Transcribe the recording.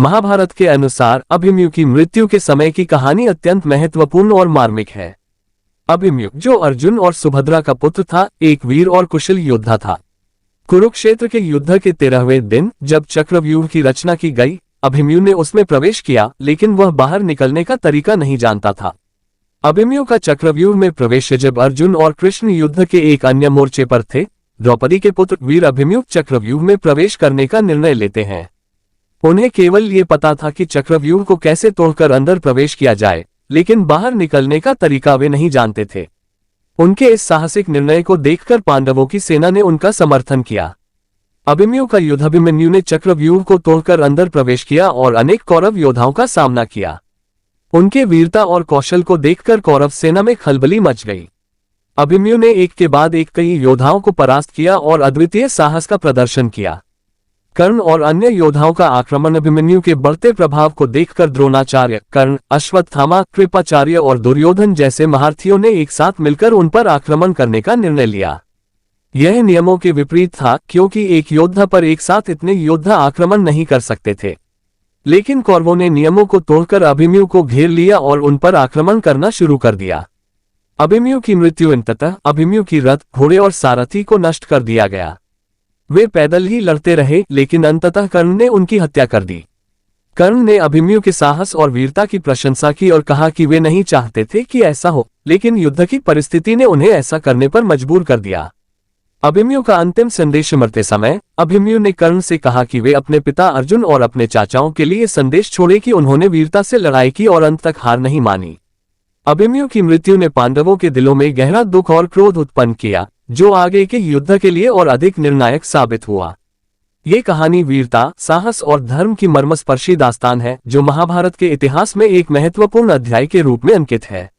महाभारत के अनुसार अभिमन्यु की मृत्यु के समय की कहानी अत्यंत महत्वपूर्ण और मार्मिक है। अभिमन्यु, जो अर्जुन और सुभद्रा का पुत्र था, एक वीर और कुशल योद्धा था। कुरुक्षेत्र के युद्ध के 13वें दिन जब चक्रव्यूह की रचना की गई, अभिमन्यु ने उसमें प्रवेश किया, लेकिन वह बाहर निकलने का तरीका नहीं जानता था। अभिमन्यु का चक्रव्यूह में प्रवेश जब अर्जुन और कृष्ण युद्ध के एक अन्य मोर्चे पर थे, द्रौपदी के पुत्र वीर अभिमन्यु चक्रव्यूह में प्रवेश करने का निर्णय लेते हैं। उन्हें केवल ये पता था कि चक्रव्यूह को कैसे तोड़कर अंदर प्रवेश किया जाए, लेकिन बाहर निकलने का तरीका वे नहीं जानते थे। उनके इस साहसिक निर्णय को देखकर पांडवों की सेना ने उनका समर्थन किया। अभिमन्यु का युद्ध अभिमन्यु ने चक्रव्यूह को तोड़कर अंदर प्रवेश किया और अनेक कौरव योद्धाओं का सामना किया। उनके वीरता और कौशल को देखकर कौरव सेना में खलबली मच गई। अभिमन्यु ने एक के बाद एक कई योद्धाओं को परास्त किया और अद्वितीय साहस का प्रदर्शन किया। कर्ण और अन्य योद्धाओं का आक्रमण अभिमन्यु के बढ़ते प्रभाव को देखकर द्रोणाचार्य, कर्ण, अश्वत्थामा, कृपाचार्य और दुर्योधन जैसे महारथियों ने एक साथ मिलकर उन पर आक्रमण करने का निर्णय लिया। यह नियमों के विपरीत था, क्योंकि एक योद्धा पर एक साथ इतने योद्धा आक्रमण नहीं कर सकते थे। लेकिन कौरवों ने नियमों को तोड़कर अभिमन्यु को घेर लिया और उन पर आक्रमण करना शुरू कर दिया। अभिमन्यु की मृत्यु अंततः अभिमन्यु की रथ, घोड़े और सारथी को नष्ट कर दिया गया। वे पैदल ही लड़ते रहे, लेकिन अंततः कर्ण ने उनकी हत्या कर दी। कर्ण ने अभिमन्यु के साहस और वीरता की प्रशंसा की और कहा कि वे नहीं चाहते थे कि ऐसा हो, लेकिन युद्ध की परिस्थिति ने उन्हें ऐसा करने पर मजबूर कर दिया। अभिमन्यु का अंतिम संदेश मरते समय अभिमन्यु ने कर्ण से कहा कि वे अपने पिता अर्जुन और अपने चाचाओं के लिए संदेश छोड़े कि उन्होंने वीरता से लड़ाई की और अंत तक हार नहीं मानी। अभिमन्यु की मृत्यु ने पांडवों के दिलों में गहरा दुख और क्रोध उत्पन्न किया, जो आगे के युद्ध के लिए और अधिक निर्णायक साबित हुआ। ये कहानी वीरता, साहस और धर्म की मर्मस्पर्शी दास्तान है, जो महाभारत के इतिहास में एक महत्वपूर्ण अध्याय के रूप में अंकित है।